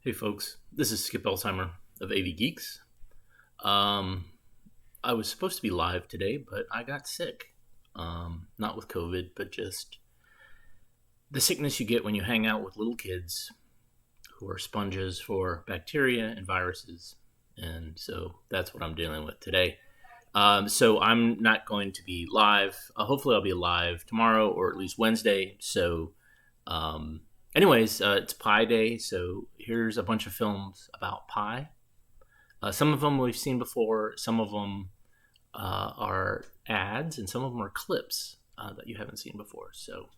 Hey folks, this is Skip Elsheimer of AV Geeks. Um, I was supposed to be live today, but I got sick. Not with COVID, but just the sickness you get when you hang out with little kids who are sponges for bacteria and viruses. And so that's what I'm dealing with today. So I'm not going to be live. Hopefully, I'll be live tomorrow or at least Wednesday. Um, it's Pie Day, so here's a bunch of films about pie. Some of them we've seen before, some of them are ads, and some of them are clips that you haven't seen before. So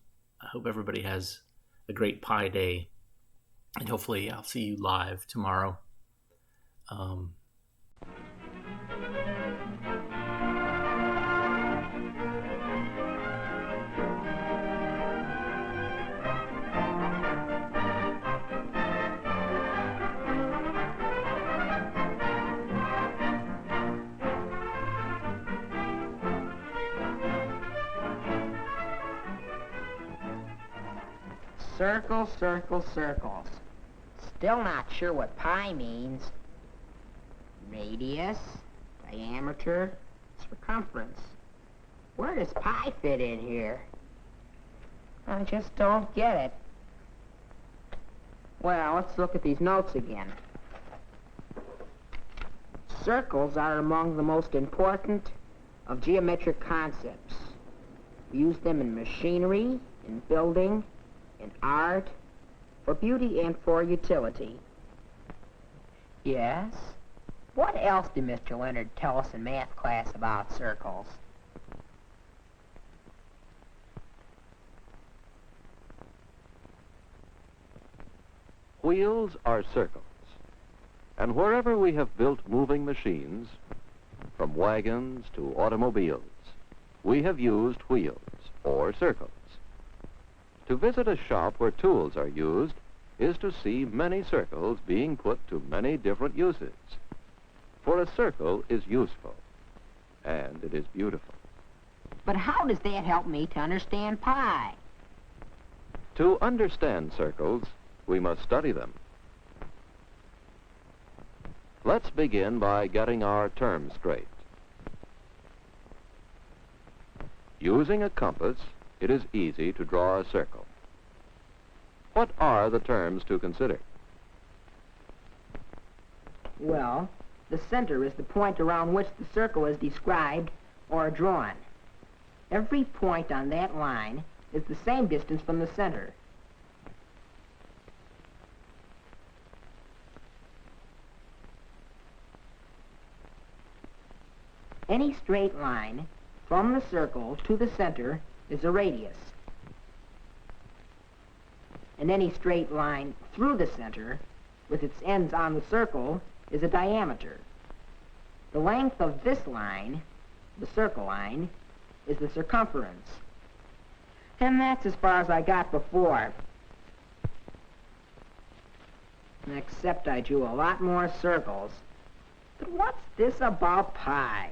I hope everybody has a great Pie Day, and hopefully I'll see you live tomorrow. Circle, circle, circles. Still not sure what pi means. Radius, diameter, circumference. Where does pi fit in here? I just don't get it. Well, let's look at these notes again. Circles are among the most important of geometric concepts. We use them in machinery, in building, in art, for beauty and for utility. Yes? What else did Mr. Leonard tell us in math class about circles? Wheels are circles, and wherever we have built moving machines, from wagons to automobiles, we have used wheels, or circles. To visit a shop where tools are used is to see many circles being put to many different uses. For a circle is useful, and it is beautiful. But how does that help me to understand pi? To understand circles, we must study them. Let's begin by getting our terms straight. Using a compass, it is easy to draw a circle. What are the terms to consider? Well, the center is the point around which the circle is described or drawn. Every point on that line is the same distance from the center. Any straight line from the circle to the center is a radius. And any straight line through the center, with its ends on the circle, is a diameter. The length of this line, the circle line, is the circumference. And that's as far as I got before. Except I drew a lot more circles. But what's this about pi?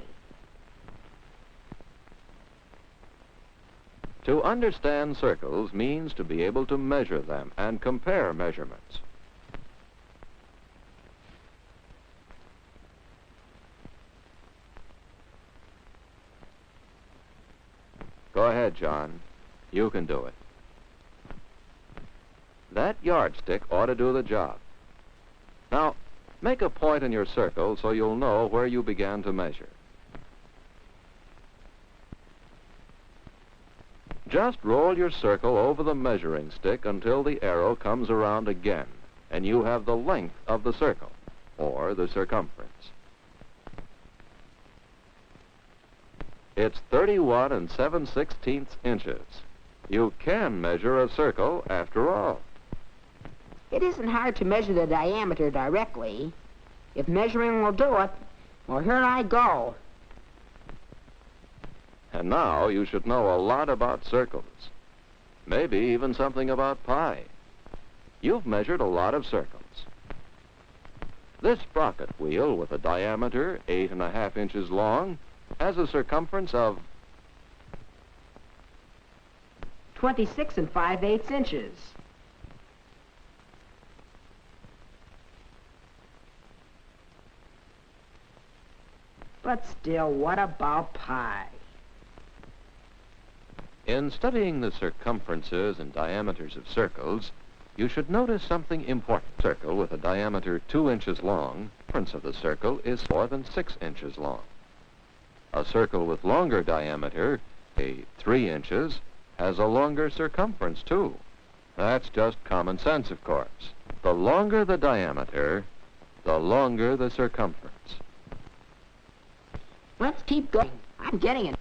To understand circles means to be able to measure them and compare measurements. Go ahead, John. You can do it. That yardstick ought to do the job. Now, make a point in your circle so you'll know where you began to measure. Just roll your circle over the measuring stick until the arrow comes around again, and you have the length of the circle, or the circumference. It's 31 7/16 inches. You can measure a circle after all. It isn't hard to measure the diameter directly. If measuring will do it, well, here I go. And now you should know a lot about circles. Maybe even something about pi. You've measured a lot of circles. This sprocket wheel with a diameter 8.5 inches long has a circumference of 26 5/8 inches. But still, what about pi? In studying the circumferences and diameters of circles, you should notice something important. A circle with a diameter 2 inches long, the circumference of the circle is more than 6 inches long. A circle with longer diameter, say 3 inches, has a longer circumference too. That's just common sense, of course. The longer the diameter, the longer the circumference. Let's keep going. I'm getting it.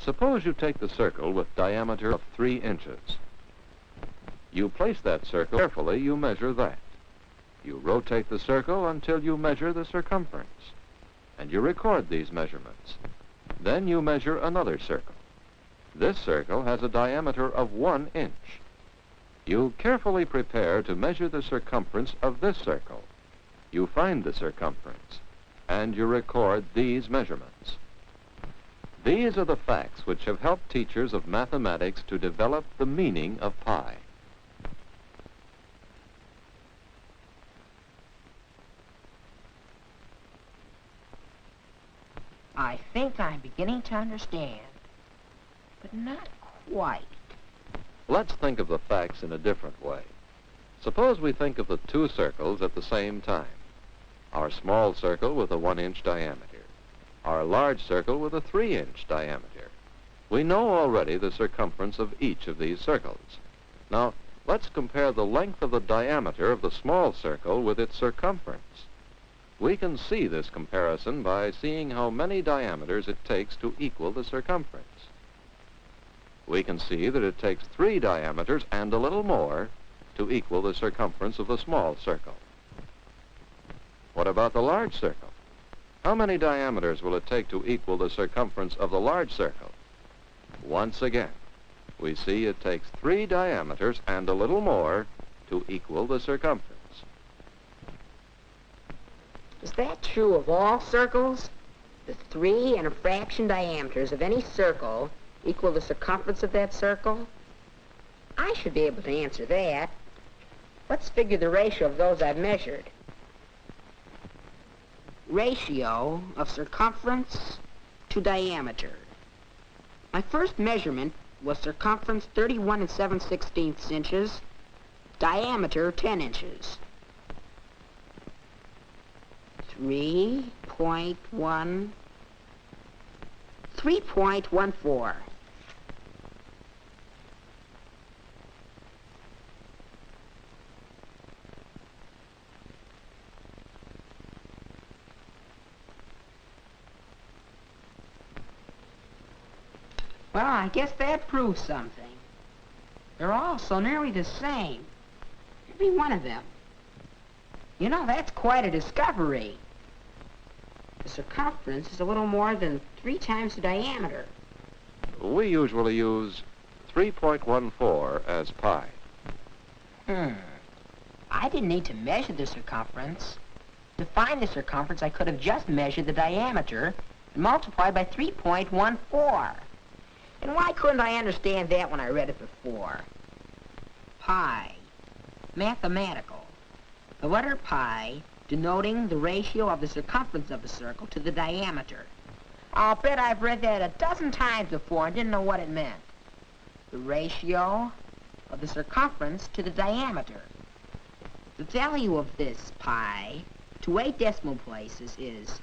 Suppose you take the circle with diameter of 3 inches. You place that circle carefully, you measure that. You rotate the circle until you measure the circumference, and you record these measurements. Then you measure another circle. This circle has a diameter of 1 inch. You carefully prepare to measure the circumference of this circle. You find the circumference, and you record these measurements. These are the facts which have helped teachers of mathematics to develop the meaning of pi. I think I'm beginning to understand, but not quite. Let's think of the facts in a different way. Suppose we think of the two circles at the same time. Our small circle with a 1-inch diameter. Our large circle with a 3-inch diameter. We know already the circumference of each of these circles. Now, let's compare the length of the diameter of the small circle with its circumference. We can see this comparison by seeing how many diameters it takes to equal the circumference. We can see that it takes 3 diameters and a little more to equal the circumference of the small circle. What about the large circle? How many diameters will it take to equal the circumference of the large circle? Once again, we see it takes 3 diameters and a little more to equal the circumference. Is that true of all circles? The 3 and a fraction diameters of any circle equal the circumference of that circle? I should be able to answer that. Let's figure the ratio of those I've measured. Ratio of circumference to diameter. My first measurement was circumference 31 7/16 inches, diameter 10 inches. 3.14. Well, I guess that proves something. They're all so nearly the same. Every one of them. You know, that's quite a discovery. The circumference is a little more than 3 times the diameter. We usually use 3.14 as pi. I didn't need to measure the circumference. To find the circumference, I could have just measured the diameter and multiplied by 3.14. And why couldn't I understand that when I read it before? Pi. Mathematical. The letter pi denoting the ratio of the circumference of a circle to the diameter. I'll bet I've read that a dozen times before and didn't know what it meant. The ratio of the circumference to the diameter. The value of this pi to 8 decimal places is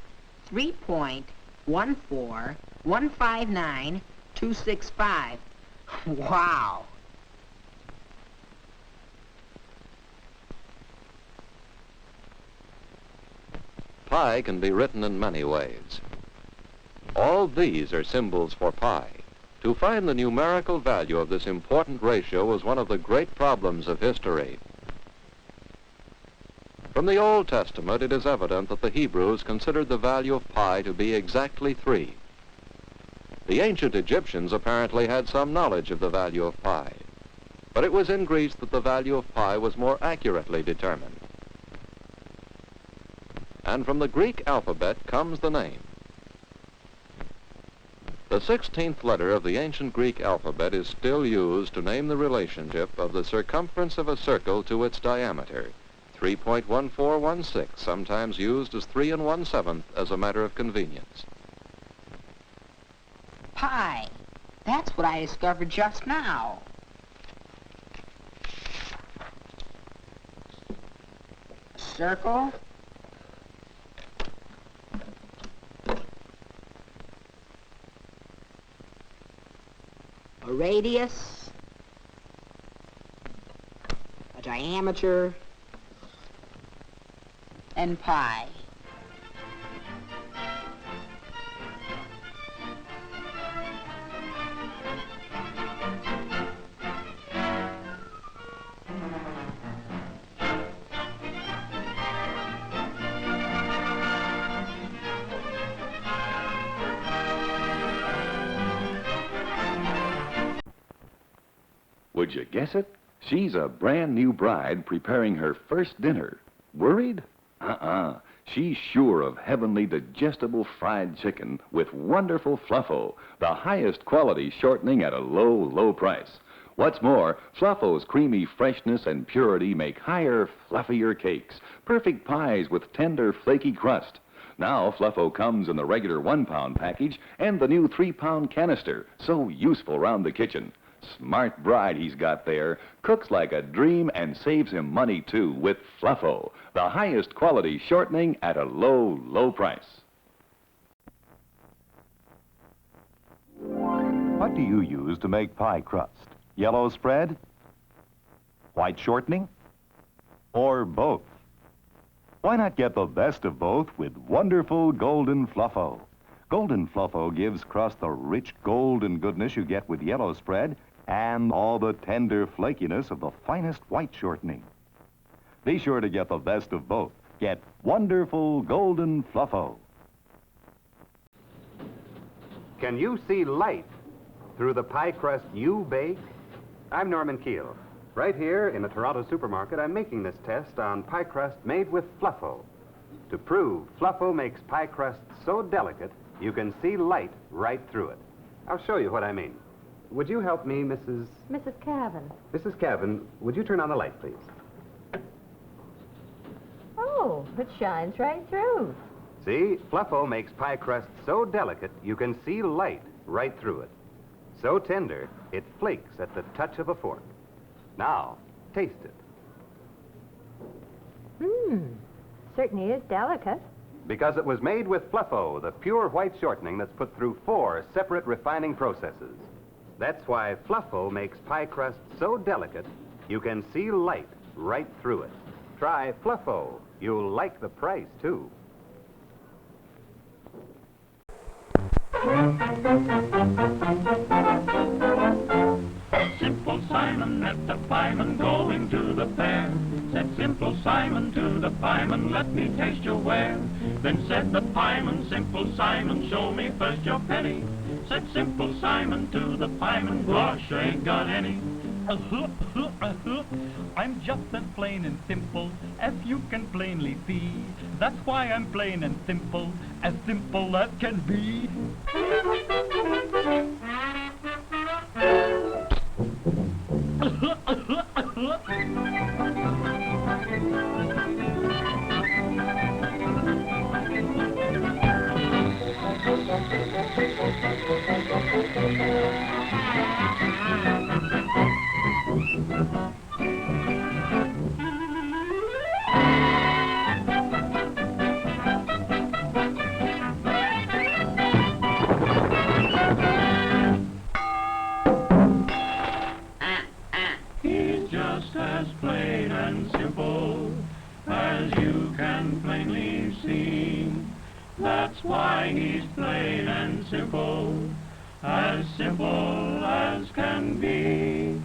3.14159.265. Wow. Pi can be written in many ways. All these are symbols for pi. To find the numerical value of this important ratio was one of the great problems of history. From the Old Testament, it is evident that the Hebrews considered the value of pi to be exactly 3. The ancient Egyptians apparently had some knowledge of the value of pi, but it was in Greece that the value of pi was more accurately determined. And from the Greek alphabet comes the name. The 16th letter of the ancient Greek alphabet is still used to name the relationship of the circumference of a circle to its diameter, 3.1416, sometimes used as 3 1/7 as a matter of convenience. pie. That's what I discovered just now. A circle. A radius. A diameter. And pi. Would you guess it? She's a brand new bride preparing her first dinner. Worried? She's sure of heavenly digestible fried chicken with wonderful Fluffo, the highest quality shortening at a low, low price. What's more, Fluffo's creamy freshness and purity make higher, fluffier cakes, perfect pies with tender, flaky crust. Now, Fluffo comes in the regular 1-pound package and the new 3-pound canister, so useful round the kitchen. Smart bride he's got there, cooks like a dream and saves him money too with Fluffo, the highest quality shortening at a low, low price. What do you use to make pie crust? Yellow spread? White shortening? Or both? Why not get the best of both with wonderful Golden Fluffo? Golden Fluffo gives crust the rich golden goodness you get with yellow spread and all the tender flakiness of the finest white shortening. Be sure to get the best of both. Get wonderful Golden Fluffo. Can you see light through the pie crust you bake? I'm Norman Keel. Right here in a Toronto supermarket, I'm making this test on pie crust made with Fluffo. To prove Fluffo makes pie crust so delicate, you can see light right through it. I'll show you what I mean. Would you help me, Mrs. Cavan. Mrs. Cavan, would you turn on the light, please? Oh, it shines right through. See, Fluffo makes pie crust so delicate, you can see light right through it. So tender, it flakes at the touch of a fork. Now, taste it. Certainly is delicate. Because it was made with Fluffo, the pure white shortening that's put through 4 separate refining processes. That's why Fluffo makes pie crust so delicate, you can see light right through it. Try Fluffo. You'll like the price, too. Simple Simon met the pieman going to the fair. Said Simple Simon to the pieman, let me taste your ware. Then said the pieman, Simple Simon, show me first your penny. Said Simple Simon to the pieman, gosh, I ain't got any. I'm just as plain and simple as you can plainly see. That's why I'm plain and simple as can be. He's just as plain and simple as you can plainly see. That's why he's plain and simple as can be.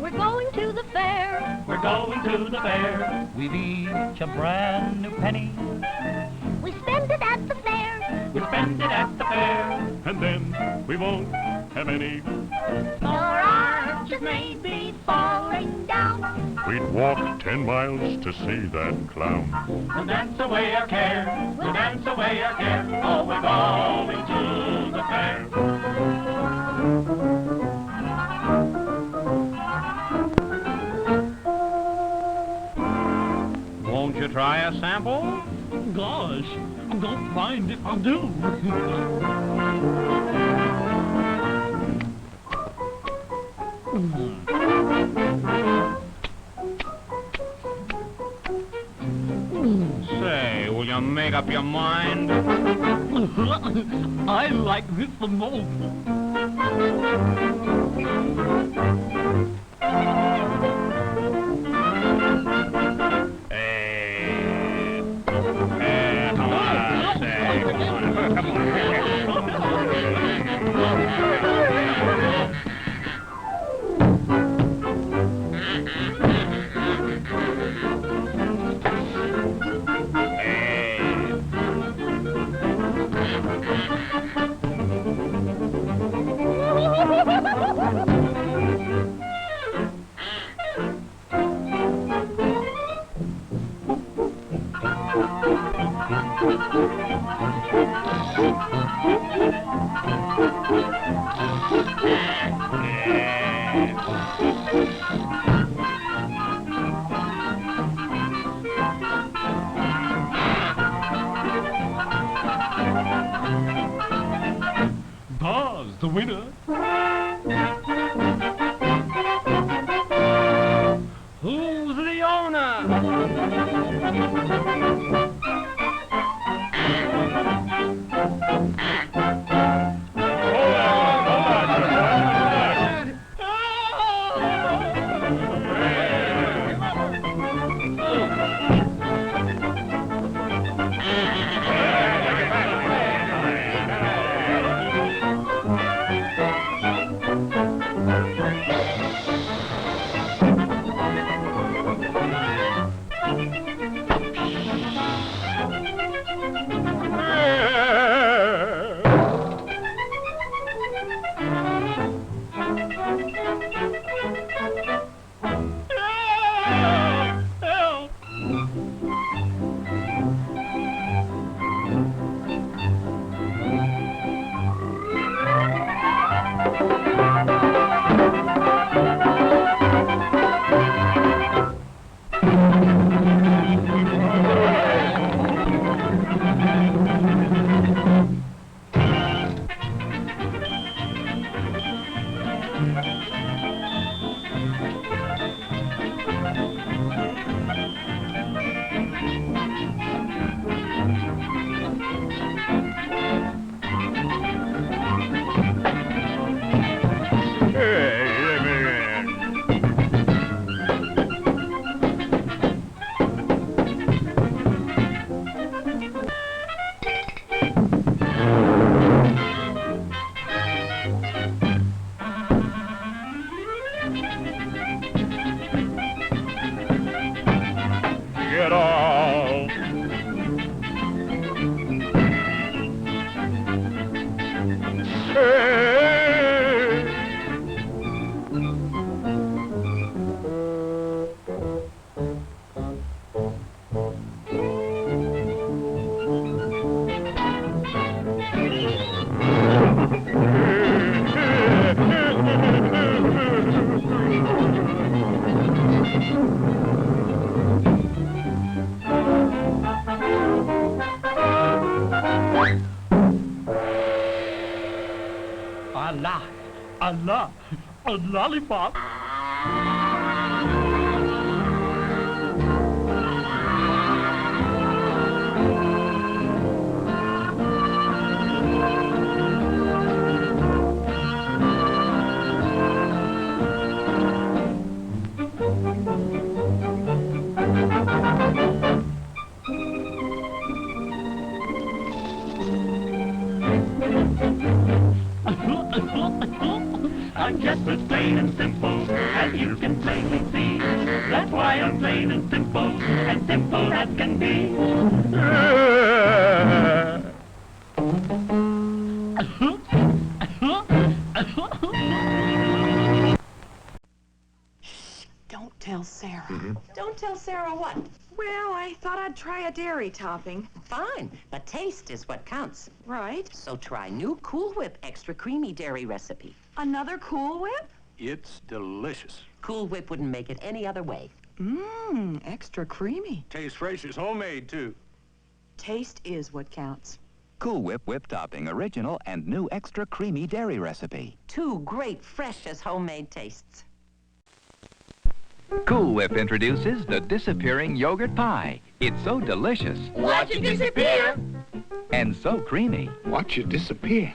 We're going to the fair. We're going to the fair. We've each a brand new penny. We spend it at the fair. We spend it at the fair, and then we won't have any. Our arches may be falling down. We'd walk 10 miles to see that clown. We'll dance away our care. We'll dance away our care. Oh, we're going to the fair. Won't you try a sample? gosh, I don't mind if I do. Say, will you make up your mind? I like this the most. Come on, say, come on, come Buzz, the winner. Who's the owner? Get off! Allah, a lollipop. I guess it's plain and simple, as you can plainly see. That's why I'm plain and simple as can be. Don't tell Sarah. Don't tell Sarah what? Well, I thought I'd try a dairy topping. Fine, but taste is what counts. Right. So try new Cool Whip extra creamy dairy recipe. Another Cool Whip? It's delicious. Cool Whip wouldn't make it any other way. Mmm, extra creamy. Tastes fresh as homemade, too. Taste is what counts. Cool Whip whip topping, original and new extra creamy dairy recipe. 2 great, fresh as homemade tastes. Cool Whip introduces the disappearing yogurt pie. It's so delicious. Watch it disappear. And so creamy. Watch it disappear.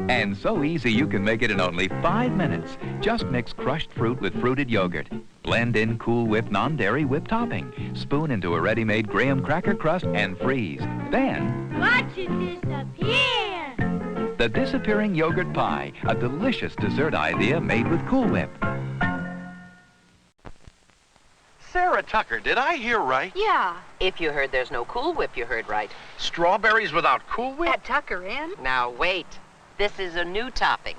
And so easy you can make it in only 5 minutes. Just mix crushed fruit with fruited yogurt. Blend in Cool Whip non-dairy whip topping. Spoon into a ready-made graham cracker crust and freeze. Then, Watch it disappear. the disappearing yogurt pie, a delicious dessert idea made with Cool Whip. Sarah Tucker, did I hear right? Yeah. If you heard there's no Cool Whip, you heard right. Strawberries without Cool Whip? At Tucker Inn? Now wait. This is a new topping.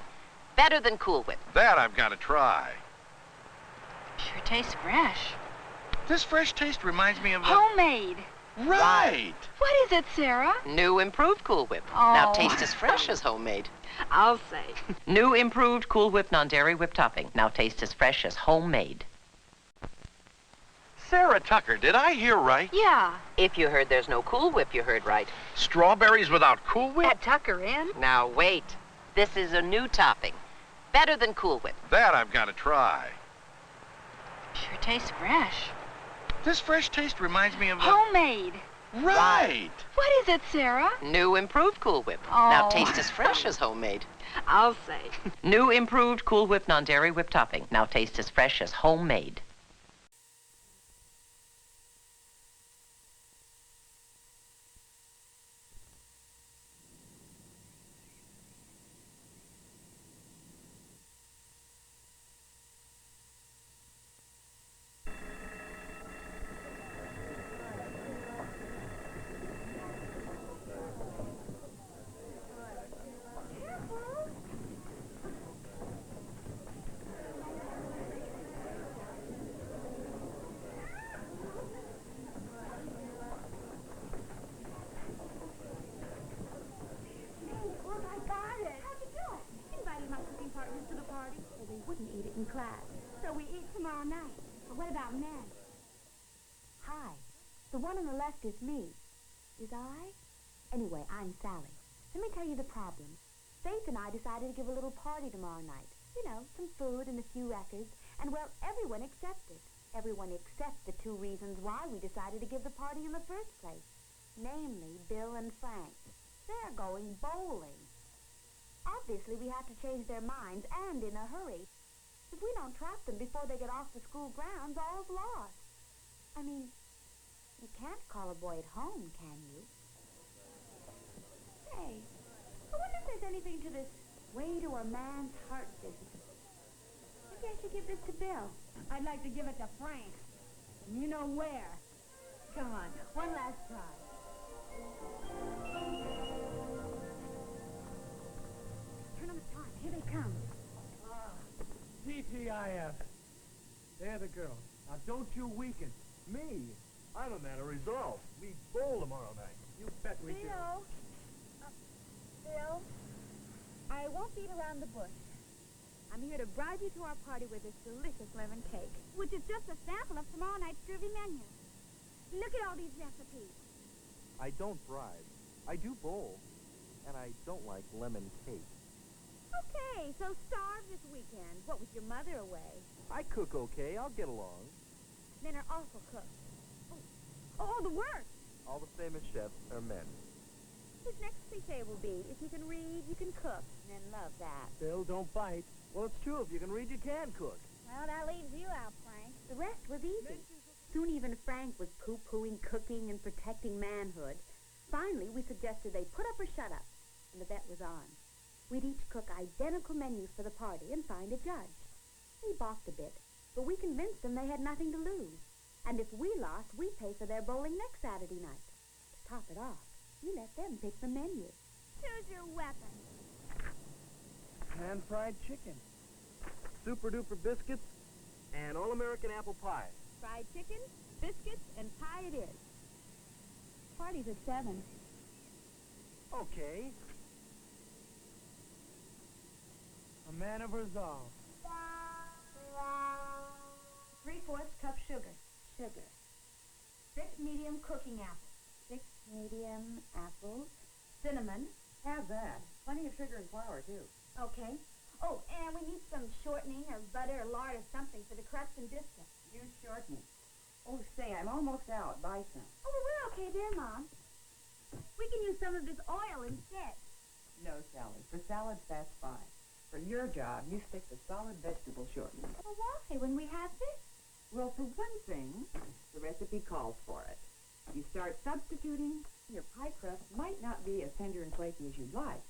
Better than Cool Whip. That I've got to try. Sure tastes fresh. This fresh taste reminds me of Homemade. Right. What is it, Sarah? New improved Cool Whip. Oh. Now taste as fresh as homemade. I'll say. New improved Cool Whip non-dairy whip topping. Now taste as fresh as homemade. Sarah Tucker, did I hear right? Yeah. If you heard there's no Cool Whip, you heard right. Strawberries without Cool Whip? At Tucker Inn? Now wait. This is a new topping. Better than Cool Whip. That I've got to try. Sure tastes fresh. This fresh taste reminds me of Homemade. Right. What is it, Sarah? New improved Cool Whip. Oh. Now taste as fresh as homemade. I'll say. New improved Cool Whip non-dairy whip topping. Now taste as fresh as homemade. In class. So we eat tomorrow night. But what about men? Hi. The one on the left is me. Is I? Anyway, I'm Sally. Let me tell you the problem. Faith and I decided to give a little party tomorrow night. You know, some food and a few records. And, well, everyone accepted. Everyone except the 2 reasons why we decided to give the party in the first place. Namely, Bill and Frank. They're going bowling. Obviously, we have to change their minds, and in a hurry. If we don't trap them before they get off the school grounds, all's lost. I mean, you can't call a boy at home, can you? Hey, I wonder if there's anything to this way to a man's heart business. Maybe I should give this to Bill. I'd like to give it to Frank. And you know where. Come on, one last try. Turn on the time. Here they come. TTIF. They're the girls. Now, don't you weaken. Me? I'm a man of resolve. We bowl tomorrow night. You bet we do. Bill, I won't beat around the bush. I'm here to bribe you to our party with this delicious lemon cake, which is just a sample of tomorrow night's groovy menu. Look at all these recipes. I don't bribe. I do bowl. And I don't like lemon cake. Okay, so starve this weekend. What, with your mother away? I cook okay. I'll get along. Men are awful cooks. Oh, the worst. All the famous chefs are men. His next cliche will be, if you can read, you can cook. Men love that. Bill, don't bite. Well, it's true. If you can read, you can cook. Well, that leaves you out, Frank. The rest was easy. Soon even Frank was poo-pooing cooking and protecting manhood. Finally, we suggested they put up or shut up, and the bet was on. We'd each cook identical menus for the party and find a judge. They balked a bit, but we convinced them they had nothing to lose. And if we lost, we pay for their bowling next Saturday night. To top it off, we let them pick the menu. Choose your weapon. Pan-fried chicken. Super-duper biscuits, and all-American apple pie. Fried chicken, biscuits, and pie it is. Party's at 7. Okay. A man of resolve. 3/4 cup sugar. 6 medium cooking apples. 6 Medium, apples, cinnamon. Have that. Plenty of sugar and flour, too. Okay. Oh, and we need some shortening or butter or lard or something for the crust and biscuit. Use shortening. Oh, say, I'm almost out. Buy some. Oh, well, we're okay there, Mom. We can use some of this oil instead. No, Sally. For salads, that's fine. For your job, you stick to solid vegetable shortening. Well, why when we have this? Well, for one thing, the recipe calls for it. You start substituting, your pie crust might not be as tender and flaky as you'd like.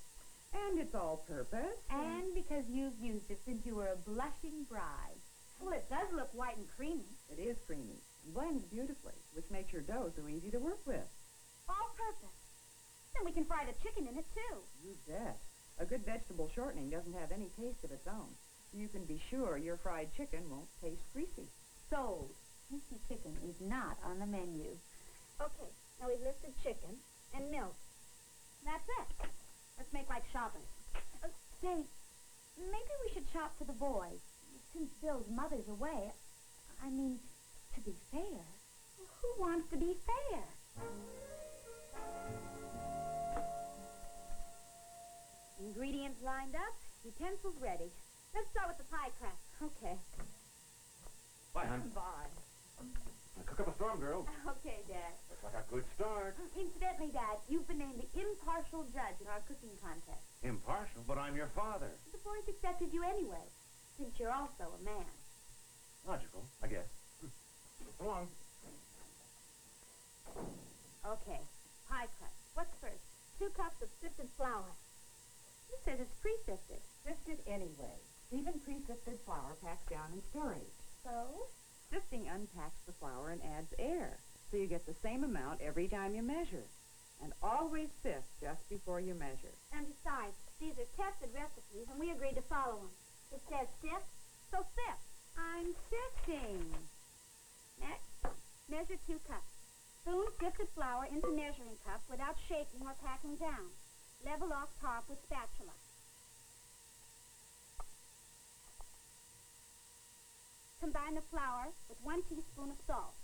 And it's all-purpose. And because you've used it since you were a blushing bride. Well, it does look white and creamy. It is creamy. It blends beautifully, which makes your dough so easy to work with. All-purpose. Then we can fry the chicken in it, too. You bet. A good vegetable shortening doesn't have any taste of its own. You can be sure your fried chicken won't taste greasy. Sold. Greasy chicken is not on the menu. Okay, now we've listed chicken and milk. That's it. Let's make like shopping. Say, maybe we should shop for the boys. Since Bill's mother's away, I mean, to be fair, who wants to be fair? Ingredients lined up, utensils ready. Let's start with the pie crust. Okay. Bye, hon. Bye. Now cook up a storm, girl. Okay, Dad. Looks like a good start. Incidentally, Dad, you've been named the impartial judge in our cooking contest. Impartial, but I'm your father. The boys accepted you anyway, since you're also a man. Logical, I guess. So long. Okay, pie crust. What's first? 2 cups of sifted flour. This says it's pre-sifted. Sifted anyway. Even pre-sifted flour packs down in storage. So? Sifting unpacks the flour and adds air, so you get the same amount every time you measure. And always sift just before you measure. And besides, these are tested recipes, and we agreed to follow them. It says sift, so sift. I'm sifting. Next, measure 2 cups. Spoon sifted flour into measuring cup without shaking or packing down. Level off top with spatula. Combine the flour with 1 teaspoon of salt.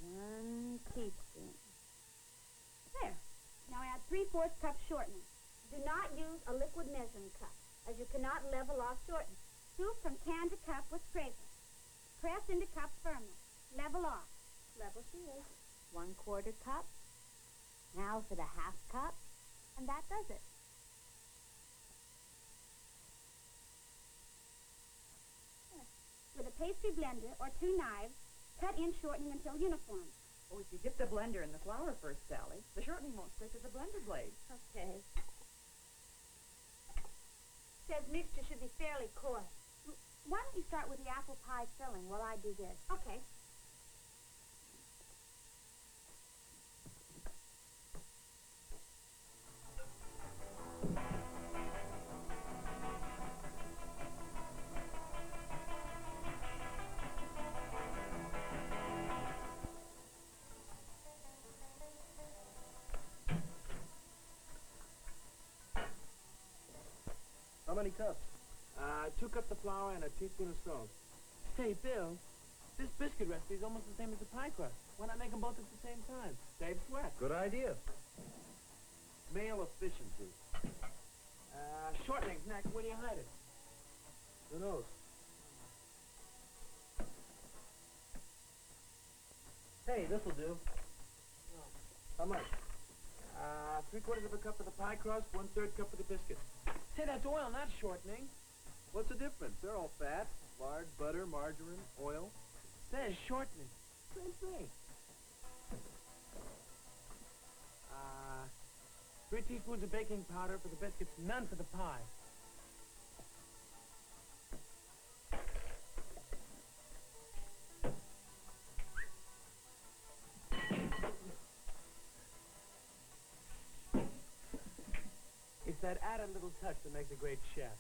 1 teaspoon. There. Now add 3/4 cup shortening. Do not use a liquid measuring cup, as you cannot level off shortening. Scoop from can to cup with scraper. Press into cup firmly. Level off. Level she is. 1/4 cup. Now for the 1/2 cup. And that does it. With a pastry blender or 2 knives, cut in shortening until uniform. Oh, if you dip the blender in the flour first, Sally, the shortening won't stick to the blender blade. Okay. Says mixture should be fairly coarse. Why don't you start with the apple pie filling while I do this? Okay. How many cups? 2 cups of flour and a teaspoon of salt. Hey, Bill, this biscuit recipe is almost the same as the pie crust. Why not make them both at the same time? Save sweat. Good idea. Male efficiency. Shortening's next. Where do you hide it? Who knows? Hey, this'll do. How much? 3/4 of a cup of the pie crust, 1/3 cup of the biscuits. Say, that's oil, not shortening. What's the difference? They're all fat. Lard, butter, margarine, oil. Says shortening. Same thing. 3 teaspoons of baking powder for the biscuits, none for the pie. It's that added little touch that makes a great chef.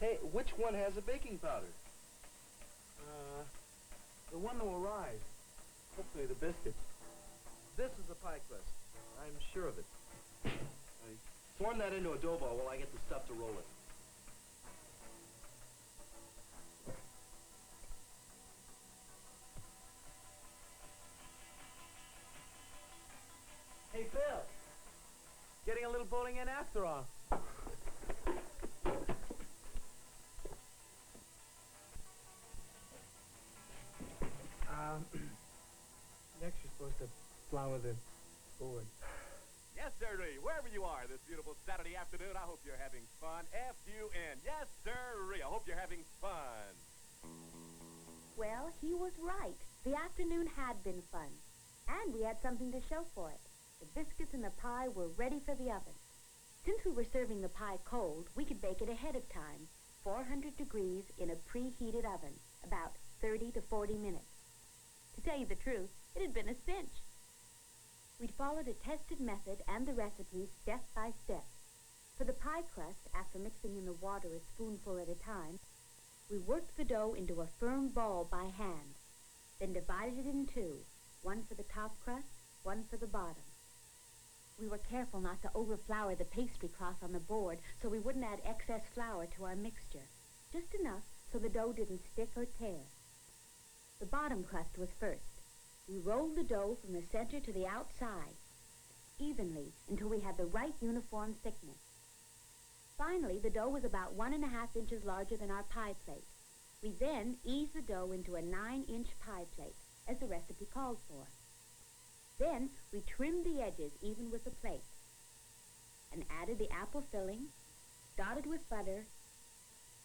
Hey, which one has a baking powder? The one that will rise. Hopefully the biscuits. This is a pie crust. I'm sure of it. I Form that into a dough ball while I get the stuff to roll it. Hey, Phil. Getting a little bowling in after all. Next you're supposed to flour the board. Yes, sirree. Wherever you are this beautiful Saturday afternoon, I hope you're having fun. F-U-N. Yes, sirree. I hope you're having fun. Well, he was right. The afternoon had been fun. And we had something to show for it. The biscuits and the pie were ready for the oven. Since we were serving the pie cold, we could bake it ahead of time, 400 degrees in a preheated oven, about 30 to 40 minutes. To tell you the truth, it had been a cinch. We'd followed a tested method and the recipe step by step. For the pie crust, after mixing in the water a spoonful at a time, we worked the dough into a firm ball by hand, then divided it in two, one for the top crust, one for the bottom. We were careful not to overflour the pastry cloth on the board so we wouldn't add excess flour to our mixture, just enough so the dough didn't stick or tear. The bottom crust was first. We rolled the dough from the center to the outside, evenly until we had the right uniform thickness. Finally, the dough was about 1.5 inches larger than our pie plate. We then eased the dough into a 9-inch pie plate, as the recipe called for. Then we trimmed the edges even with the plate and added the apple filling, dotted with butter,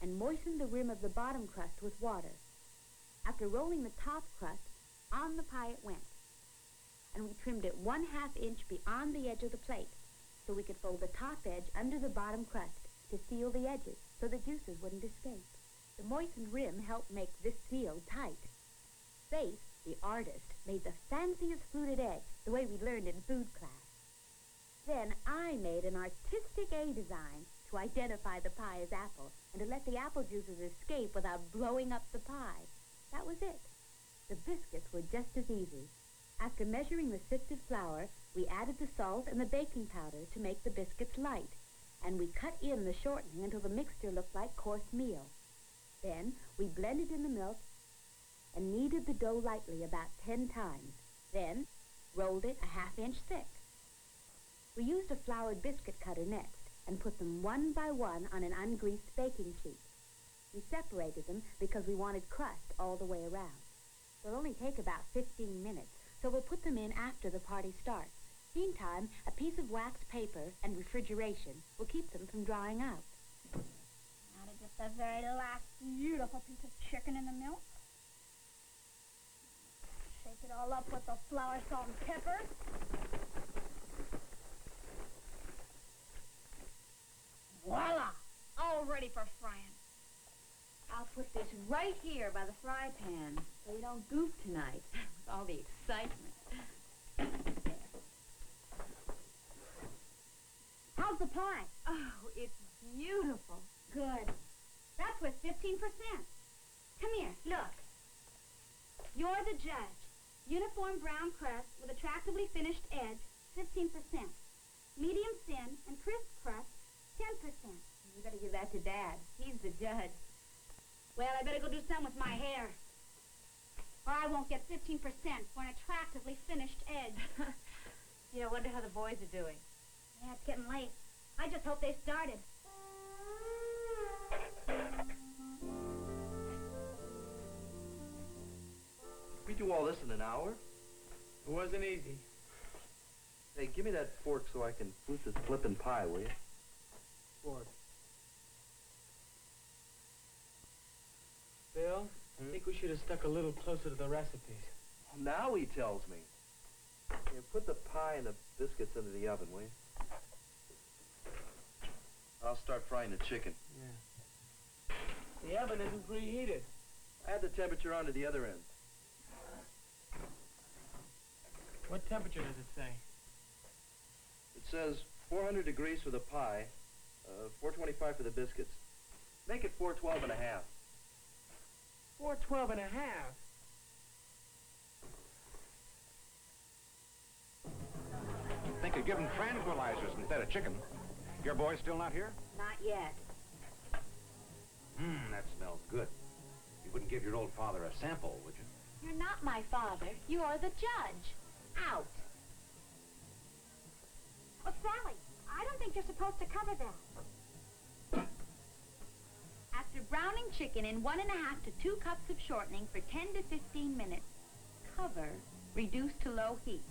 and moistened the rim of the bottom crust with water. After rolling the top crust, on the pie it went, and we trimmed it 1/2 inch beyond the edge of the plate so we could fold the top edge under the bottom crust to seal the edges so the juices wouldn't escape. The moistened rim helped make this seal tight. Faith, the artist, made the fanciest fluted egg, the way we learned in food class. Then I made an artistic A design to identify the pie as apple and to let the apple juices escape without blowing up the pie. That was it. The biscuits were just as easy. After measuring the sifted flour, we added the salt and the baking powder to make the biscuits light, and we cut in the shortening until the mixture looked like coarse meal. Then we blended in the milk and kneaded the dough lightly about 10 times. Then rolled it 1/2 inch thick. We used a floured biscuit cutter next and put them one by one on an ungreased baking sheet. We separated them because we wanted crust all the way around. They'll only take about 15 minutes, so we'll put them in after the party starts. Meantime, a piece of wax paper and refrigeration will keep them from drying out. Now to just the very last beautiful piece of chicken in the milk. Shake it all up with the flour, salt, and pepper. Voila! All ready for frying. I'll put this right here by the fry pan so you don't goof tonight with all the excitement. There. How's the pie? Oh, it's beautiful. Good. That's worth 15%. Come here, look. You're the judge. Uniform brown crust with attractively finished edge, 15%. Medium thin and crisp crust, 10%. You better give that to Dad. He's the judge. Well, I better go do some with my hair. Or I won't get 15% for an attractively finished edge. I wonder how the boys are doing. Yeah, it's getting late. I just hope they started. We do all this in an hour? It wasn't easy. Hey, give me that fork so I can flip this flippin' pie, will you? Fork. Bill, I think we should have stuck a little closer to the recipes. Now he tells me. Here, put the pie and the biscuits into the oven, will you? I'll start frying the chicken. Yeah. The oven isn't preheated. Add the temperature on to the other end. What temperature does it say? It says 400 degrees for the pie, 425 for the biscuits. Make it 412 and a half. 412 and a half? Think of giving tranquilizers instead of chicken. Your boy still not here? Not yet. That smells good. You wouldn't give your old father a sample, would you? You're not my father. You're the judge. Out. Oh, Sally, I don't think you're supposed to cover that. After browning chicken in 1.5 to 2 cups of shortening for 10 to 15 minutes, cover, reduce to low heat.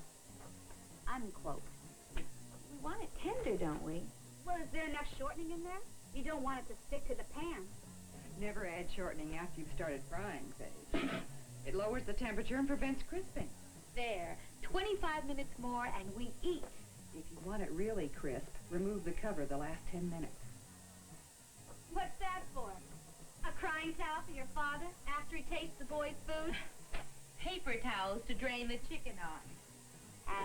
Unquote. We want it tender, don't we? Well, is there enough shortening in there? You don't want it to stick to the pan. Never add shortening after you've started frying, Paige. It lowers the temperature and prevents crisping. There. 25 minutes more and we eat. If you want it really crisp, remove the cover the last 10 minutes. What's that for? A crying towel for your father after he tastes the boy's food? Paper towels to drain the chicken on.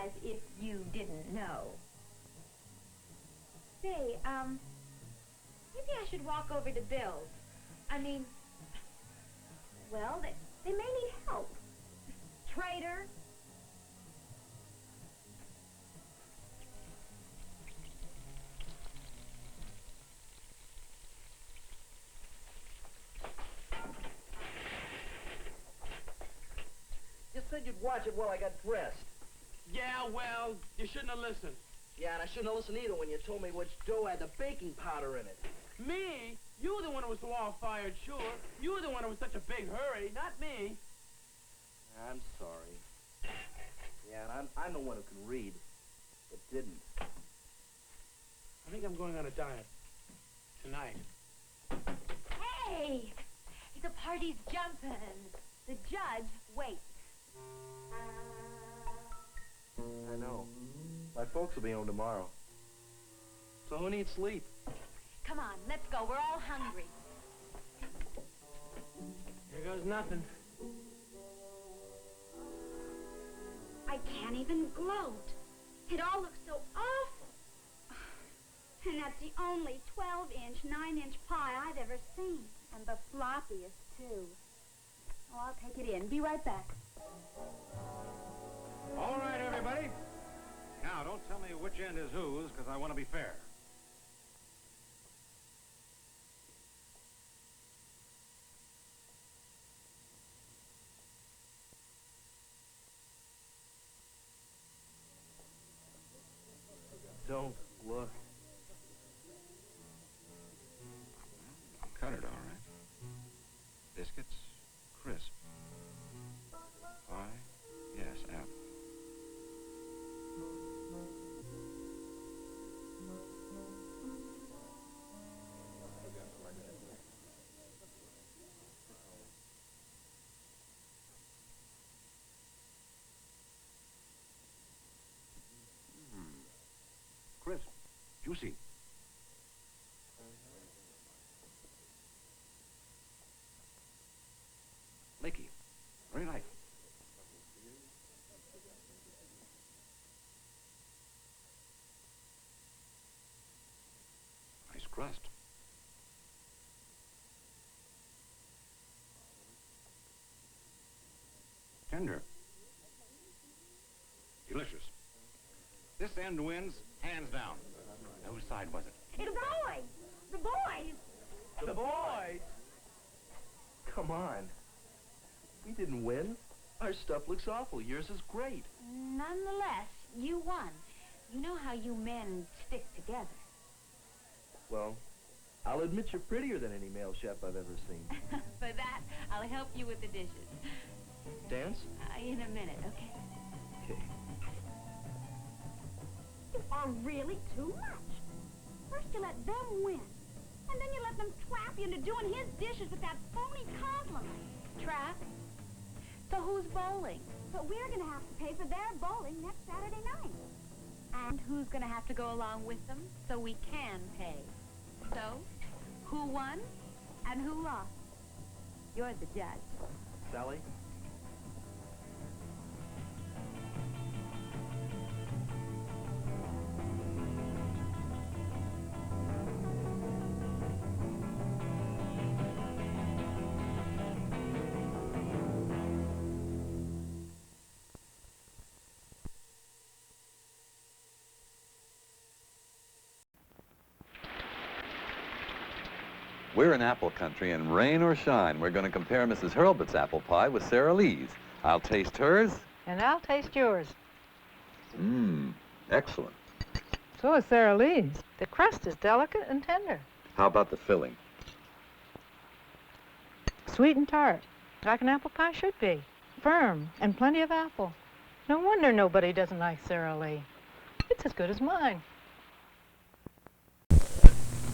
As if you didn't know. Say, maybe I should walk over to Bill's. I mean, well, they may need help. Traitor. You said you'd watch it while I got dressed. Yeah, well, you shouldn't have listened. Yeah, and I shouldn't have listened either when you told me which dough had the baking powder in it. Me? You were the one who was so all-fired sure. You were the one who was such a big hurry, not me. I'm sorry. Yeah, and I'm the one who can read, but didn't. I think I'm going on a diet. Tonight. Hey! The party's jumping. The judge waits. I know. My folks will be home tomorrow. So who needs sleep? Come on, let's go. We're all hungry. Here goes nothing. I can't even gloat. It all looks so awful. And that's the only 12-inch, 9-inch pie I've ever seen. And the floppiest, too. Oh, I'll take it in. Be right back. All right, everybody. Now, don't tell me which end is whose, because I want to be fair. Don't look. Cut it, all right. Biscuits, crisp. Pie, yes, apple. Crisp, juicy. Flaky, very light. Nice crust. Tender. Delicious. This end wins, hands down. Now, whose side was it? The boys! The boys! The boys? Come on. We didn't win. Our stuff looks awful. Yours is great. Nonetheless, you won. You know how you men stick together. Well, I'll admit you're prettier than any male chef I've ever seen. For that, I'll help you with the dishes. Dance? In a minute, okay? Okay. You are really too much. First you let them win, and then you let them trap you into doing his dishes with that phony compliment. Trap? So who's bowling? But we're going to have to pay for their bowling next Saturday night. And who's going to have to go along with them so we can pay? So, who won and who lost? You're the judge. Sally? We're in apple country, and rain or shine, we're going to compare Mrs. Hurlbut's apple pie with Sara Lee's. I'll taste hers. And I'll taste yours. Mmm, excellent. So is Sara Lee's. The crust is delicate and tender. How about the filling? Sweet and tart, like an apple pie should be. Firm and plenty of apple. No wonder nobody doesn't like Sara Lee. It's as good as mine.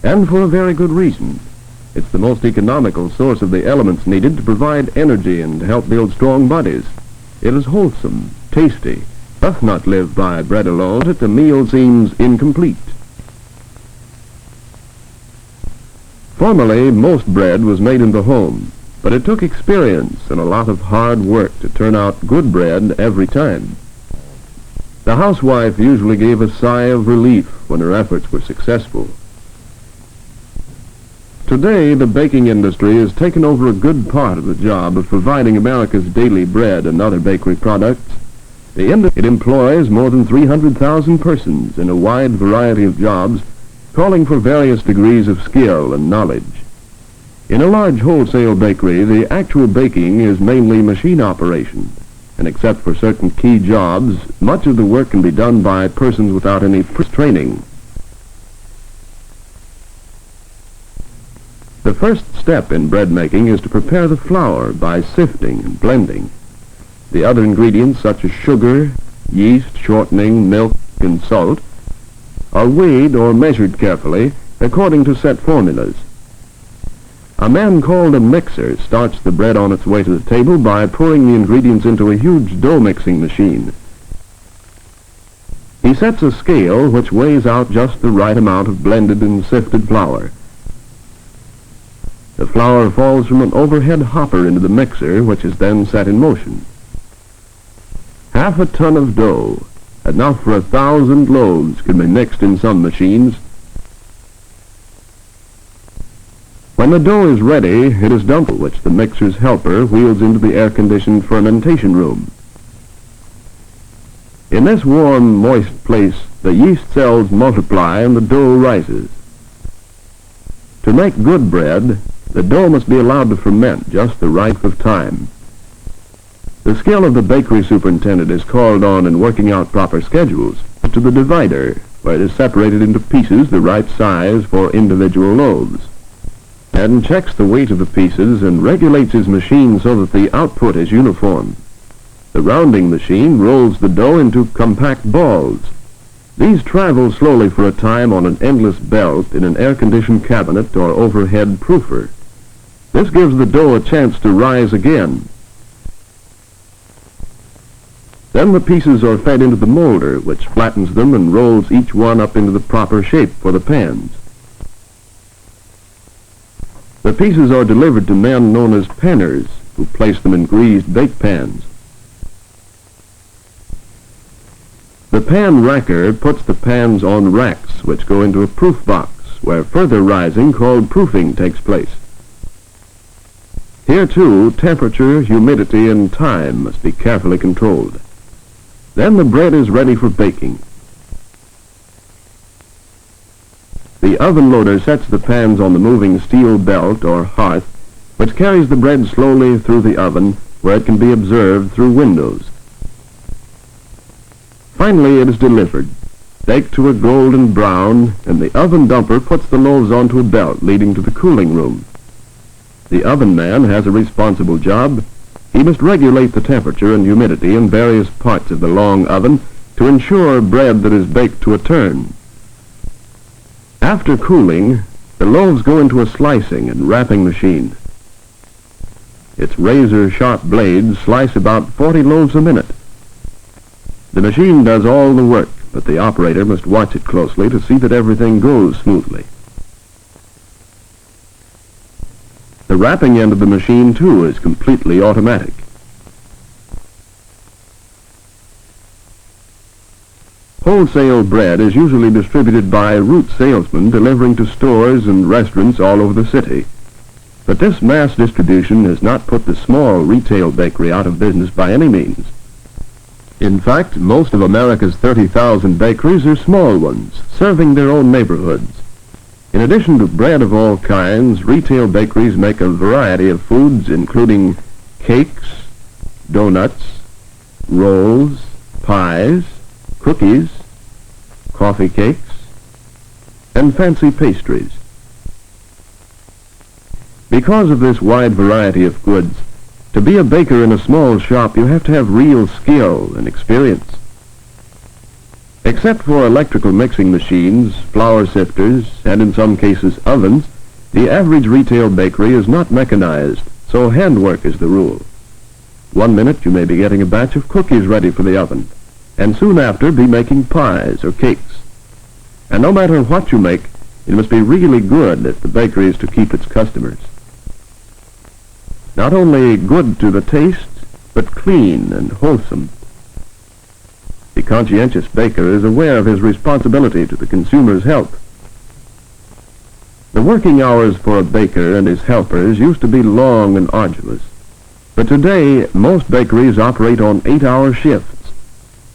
And for a very good reason. It's the most economical source of the elements needed to provide energy and help build strong bodies. It is wholesome, tasty, doth not live by bread alone, that the meal seems incomplete. Formerly, most bread was made in the home, but it took experience and a lot of hard work to turn out good bread every time. The housewife usually gave a sigh of relief when her efforts were successful. Today, the baking industry has taken over a good part of the job of providing America's daily bread and other bakery products. It employs more than 300,000 persons in a wide variety of jobs, calling for various degrees of skill and knowledge. In a large wholesale bakery, the actual baking is mainly machine operation, and except for certain key jobs, much of the work can be done by persons without any training. The first step in bread making is to prepare the flour by sifting and blending. The other ingredients, such as sugar, yeast, shortening, milk, and salt, are weighed or measured carefully according to set formulas. A man called a mixer starts the bread on its way to the table by pouring the ingredients into a huge dough mixing machine. He sets a scale which weighs out just the right amount of blended and sifted flour. The flour falls from an overhead hopper into the mixer, which is then set in motion. Half a ton of dough, enough for 1,000 loaves, can be mixed in some machines. When the dough is ready, it is dumped, which the mixer's helper wheels into the air-conditioned fermentation room. In this warm, moist place, the yeast cells multiply and the dough rises. To make good bread, the dough must be allowed to ferment just the right of time. The skill of the bakery superintendent is called on in working out proper schedules to the divider, where it is separated into pieces the right size for individual loaves, and checks the weight of the pieces and regulates his machine so that the output is uniform. The rounding machine rolls the dough into compact balls. These travel slowly for a time on an endless belt in an air-conditioned cabinet or overhead proofer. This gives the dough a chance to rise again. Then the pieces are fed into the molder, which flattens them and rolls each one up into the proper shape for the pans. The pieces are delivered to men known as panners, who place them in greased bake pans. The pan racker puts the pans on racks, which go into a proof box, where further rising, called proofing, takes place. Here, too, temperature, humidity, and time must be carefully controlled. Then the bread is ready for baking. The oven loader sets the pans on the moving steel belt or hearth, which carries the bread slowly through the oven, where it can be observed through windows. Finally, it is delivered, baked to a golden brown, and the oven dumper puts the loaves onto a belt leading to the cooling room. The oven man has a responsible job. He must regulate the temperature and humidity in various parts of the long oven to ensure bread that is baked to a turn. After cooling, the loaves go into a slicing and wrapping machine. Its razor-sharp blades slice about 40 loaves a minute. The machine does all the work, but the operator must watch it closely to see that everything goes smoothly. The wrapping end of the machine, too, is completely automatic. Wholesale bread is usually distributed by route salesmen delivering to stores and restaurants all over the city. But this mass distribution has not put the small retail bakery out of business by any means. In fact, most of America's 30,000 bakeries are small ones, serving their own neighborhoods. In addition to bread of all kinds, retail bakeries make a variety of foods, including cakes, donuts, rolls, pies, cookies, coffee cakes, and fancy pastries. Because of this wide variety of goods, to be a baker in a small shop, you have to have real skill and experience. Except for electrical mixing machines, flour sifters, and in some cases ovens, the average retail bakery is not mechanized, so handwork is the rule. 1 minute you may be getting a batch of cookies ready for the oven, and soon after be making pies or cakes. And no matter what you make, it must be really good if the bakery is to keep its customers. Not only good to the taste, but clean and wholesome. The conscientious baker is aware of his responsibility to the consumer's health. The working hours for a baker and his helpers used to be long and arduous, but today most bakeries operate on 8-hour shifts.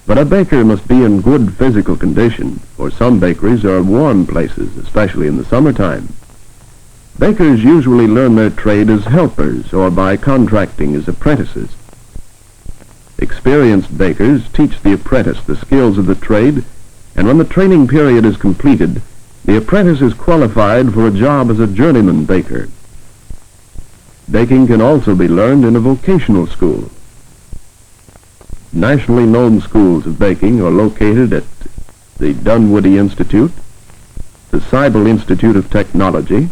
But a baker must be in good physical condition, for some bakeries are warm places, especially in the summertime. Bakers usually learn their trade as helpers or by contracting as apprentices. Experienced bakers teach the apprentice the skills of the trade, and when the training period is completed, the apprentice is qualified for a job as a journeyman baker. Baking can also be learned in a vocational school. Nationally known schools of baking are located at the Dunwoody Institute, the Seibel Institute of Technology,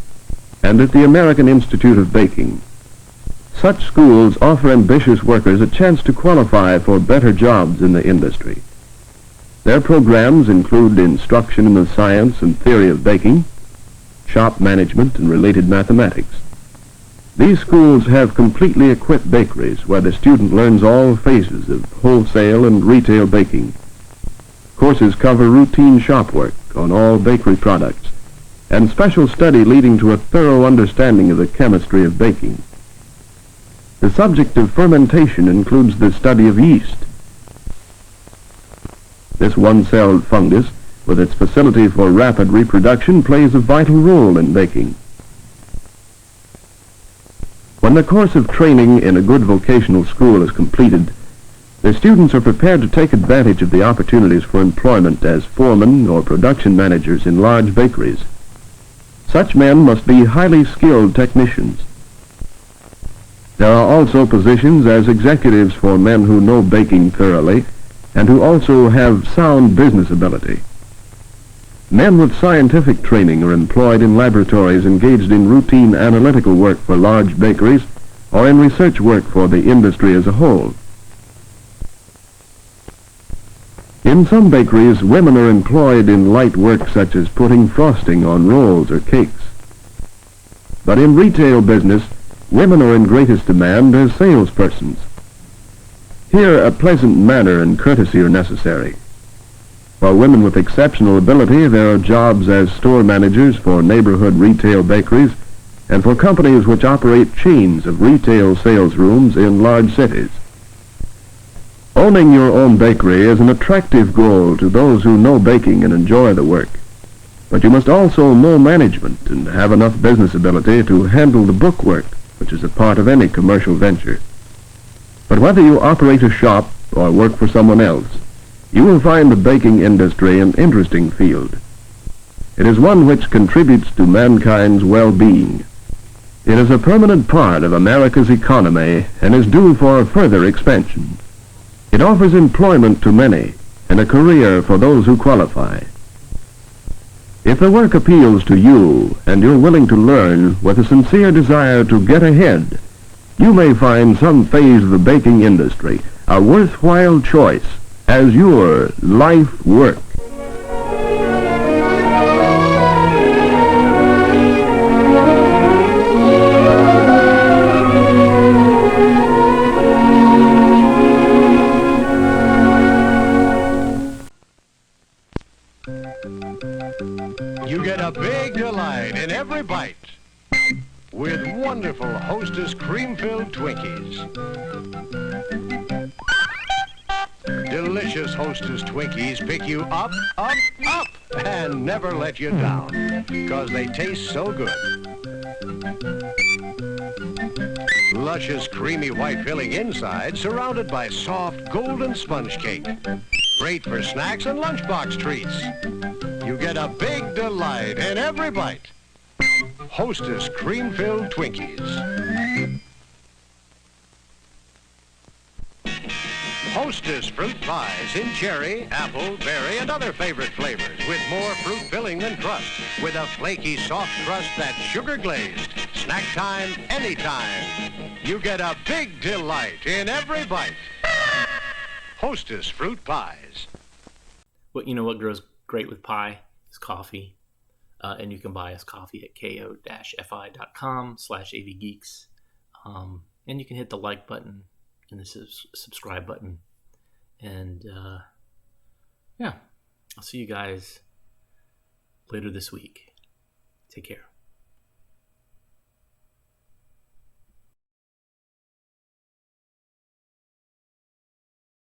and at the American Institute of Baking. Such schools offer ambitious workers a chance to qualify for better jobs in the industry. Their programs include instruction in the science and theory of baking, shop management, and related mathematics. These schools have completely equipped bakeries where the student learns all phases of wholesale and retail baking. Courses cover routine shop work on all bakery products and special study leading to a thorough understanding of the chemistry of baking. The subject of fermentation includes the study of yeast. This one-celled fungus, with its facility for rapid reproduction, plays a vital role in baking. When the course of training in a good vocational school is completed, the students are prepared to take advantage of the opportunities for employment as foremen or production managers in large bakeries. Such men must be highly skilled technicians. There are also positions as executives for men who know baking thoroughly and who also have sound business ability. Men with scientific training are employed in laboratories engaged in routine analytical work for large bakeries or in research work for the industry as a whole. In some bakeries, women are employed in light work such as putting frosting on rolls or cakes. But in retail business, women are in greatest demand as salespersons. Here, a pleasant manner and courtesy are necessary. For women with exceptional ability, there are jobs as store managers for neighborhood retail bakeries and for companies which operate chains of retail sales rooms in large cities. Owning your own bakery is an attractive goal to those who know baking and enjoy the work. But you must also know management and have enough business ability to handle the bookwork, which is a part of any commercial venture. But whether you operate a shop or work for someone else, you will find the baking industry an interesting field. It is one which contributes to mankind's well-being. It is a permanent part of America's economy and is due for further expansion. It offers employment to many and a career for those who qualify. If the work appeals to you and you're willing to learn with a sincere desire to get ahead, you may find some phase of the baking industry a worthwhile choice as your life work. You get a big delight in every bite with wonderful Hostess cream-filled Twinkies. Delicious Hostess Twinkies pick you up, up, up, and never let you down, 'cause they taste so good. Luscious, creamy white filling inside, surrounded by soft, golden sponge cake. Great for snacks and lunchbox treats. You get a big delight in every bite. Hostess cream-filled Twinkies. Hostess fruit pies in cherry, apple, berry, and other favorite flavors with more fruit filling than crust, with a flaky, soft crust that's sugar-glazed. Snack time, anytime. You get a big delight in every bite. Hostess fruit pies. Well, you know what grows great with pie is coffee. And you can buy us coffee at ko-fi.com/avgeeks. And you can hit the like button and the subscribe button. And yeah, I'll see you guys later this week. Take care.